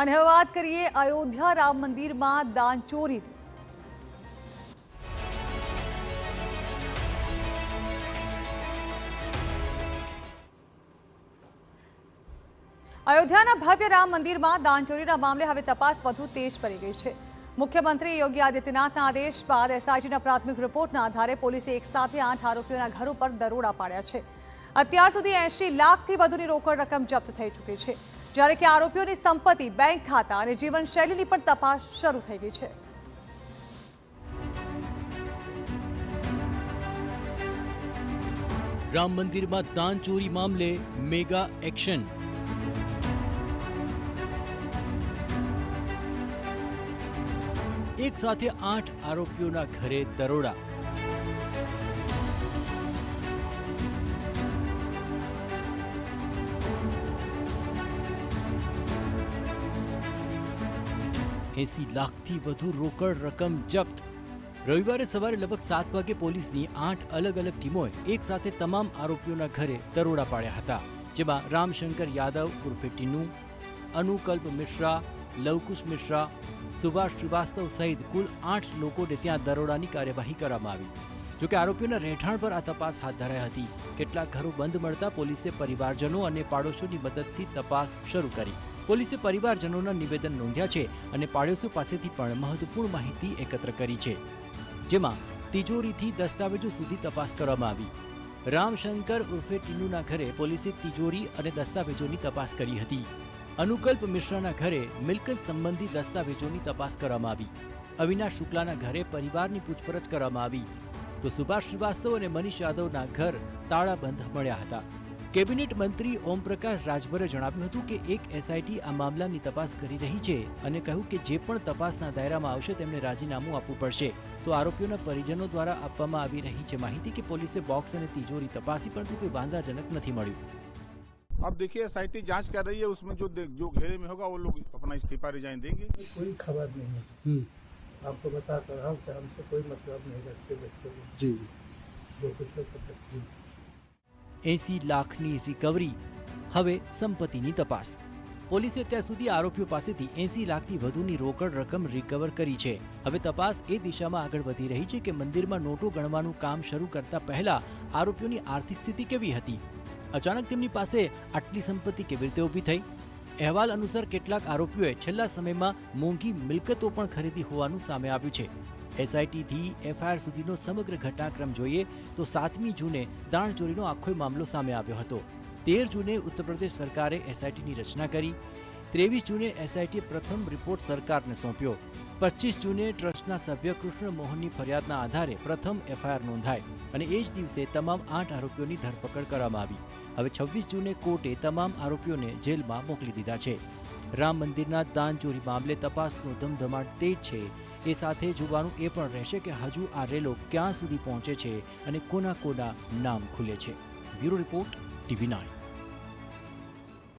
અને હવે વાત કરીએ અયોધ્યા રામ મંદિરમાં દાનચોરીની। અયોધ્યાના ભવ્ય રામ મંદિરમાં દાનચોરીના મામલે હવે તપાસ વધુ તેજ પડી ગઈ છે। મુખ્યમંત્રી યોગી આદિત્યનાથના આદેશ બાદ એસઆઈટીના પ્રાથમિક રિપોર્ટના આધારે પોલીસે એક સાથે 8 આરોપીઓના ઘર ઉપર દરોડા પાડ્યા છે। અત્યાર સુધી 80 લાખથી વધુની રોકડ રકમ જપ્ત થઈ ચૂકી છે, જ્યારે કે આરોપીઓની સંપત્તિ, બેંક ખાતા અને જીવનશૈલીની પણ તપાસ શરૂ થઈ ગઈ છે। રામ મંદિરમાં દાનચોરી મામલે મેગા એક્શન। એક સાથે 8 આરોપીઓના ઘરે દરોડા। ₹80 લાખથી વધુ રોકડ રકમ જપ્ત। રવિવારે સવારે લગભગ 7 વાગે પોલીસની 8 અલગ અલગ ટીમોએ એક સાથે તમામ આરોપીઓના ઘરે દરોડા પાડ્યા હતા, જેમાં રામશંકર યાદવ ઉર્ફે ટીનુ, અનુકલ્પ મિશ્રા, લવકુશ મિશ્રા, સુભાષ શ્રીવાસ્તવ સહિત કુલ 8 લોકોને ત્યાં દરોડાની કાર્યવાહી કરવામાં આવી। જોકે આરોપીઓના રહેઠાણ પર આ તપાસ હાથ ધરાઈ હતી। કેટલાક ઘરો બંધ મળતા પોલીસે પરિવારજનો અને પાડોશોની મદદથી તપાસ શરૂ કરી। પોલીસે પરિવારજનોના નિવેદન નોંધ્યા છે અને પાડોશો પાસેથી પણ મહત્વપૂર્ણ માહિતી એકત્ર કરી છે, જેમાં તિજોરીથી દસ્તાવેજો સુધી તપાસ કરવામાં આવી। રામશંકર ઉર્ફે ટીનુના ઘરે પોલીસે તિજોરી અને દસ્તાવેજોની તપાસ કરી હતી। અનુકલ્પ મિશ્રાના ઘરે મિલકત સંબંધી દસ્તાવેજોની તપાસ કરવામાં આવી। અવિનાશ શુક્લાના ઘરે પરિવારની પૂછપરછ કરવામાં આવી તો સુભાષ શ્રીવાસ્તવ અને મનીષ યાદવના ઘર તાળાબંધ મળ્યા હતા। કેબિનેટ મંત્રી ઓમપ્રકાશ રાજભરે જણાવ્યું હતું કે એક એસઆઈટી આ મામલાની તપાસ કરી રહી છે અને કહ્યું કે જે પણ તપાસના દાયરામાં આવશે તેમને રાજીનામું આપવું પડશે। તો આરોપીઓના પરિજનો દ્વારા આપવામાં આવી રહી છે માહિતી કે પોલીસે બોક્સ અને તિજોરી તપાસી પરંતુ કોઈ વાંધાજનક નથી મળ્યું। अब देखिए एसआईटी जांच कर रही है, उसमें जो घेरे में होगा वो लोग अपना इस्तीफा रिजाइन देंगे। कोई खबर नहीं है, आपको बता कर रहा हूँ कि हमसे कोई मतलब नहीं रखते बच्चे जी, जो कुछ जी। 80 લાખની રિકવરી, હવે સંપત્તિની તપાસ। પોલીસે અત્યાર સુધી આરોપીઓ પાસેથી 80 લાખથી વધુની રોકડ રકમ રિકવર કરી છે। હવે તપાસ એ દિશામાં આગળ વધી રહી છે કે મંદિરમાં નોટો ગણવાનું કામ શરૂ કરતા પહેલા આરોપીઓની આર્થિક સ્થિતિ કેવી હતી, અચાનક તેમની પાસે આટલી સંપત્તિ કેવી રીતે ઊભી થઈ। અહેવાલ અનુસાર કેટલાક આરોપીઓએ છેલ્લા સમયમાં મોંઘી મિલકતો પણ ખરીદી હોવાનું સામે આવ્યું છે। એસઆઈટીથી એફઆઈઆર સુધીનો સમગ્ર ઘટનાક્રમ જોઈએ તો 7મી જૂને દાણચોરીનો આખો મામલો સામે આવ્યો હતો। 13 જૂને ઉત્તર પ્રદેશ સરકારે એસઆઈટીની રચના કરી। 23 જૂને એસઆઈટીએ પ્રથમ રિપોર્ટ સરકારને સોંપ્યો। 25 જૂને ટ્રસ્ટના સભ્ય કૃષ્ણ મોહનની ફરિયાદના આધારે પ્રથમ એફઆઈઆર નોંધાઈ અને એ જ દિવસે તમામ 8 આરોપીઓની ધરપકડ કરવામાં આવી। હવે 26 જૂને કોર્ટે તમામ આરોપીઓને જેલમાં મોકલી દીધા છે। રામ મંદિરના દાનચોરી મામલે તપાસનો ધમધમાટ તેજ છે। એ સાથે જોવાનું એ પણ રહેશે કે હજુ આ રેલો ક્યાં સુધી પહોંચે છે અને કોના કોના નામ ખુલે છે। Bureau report, TV9।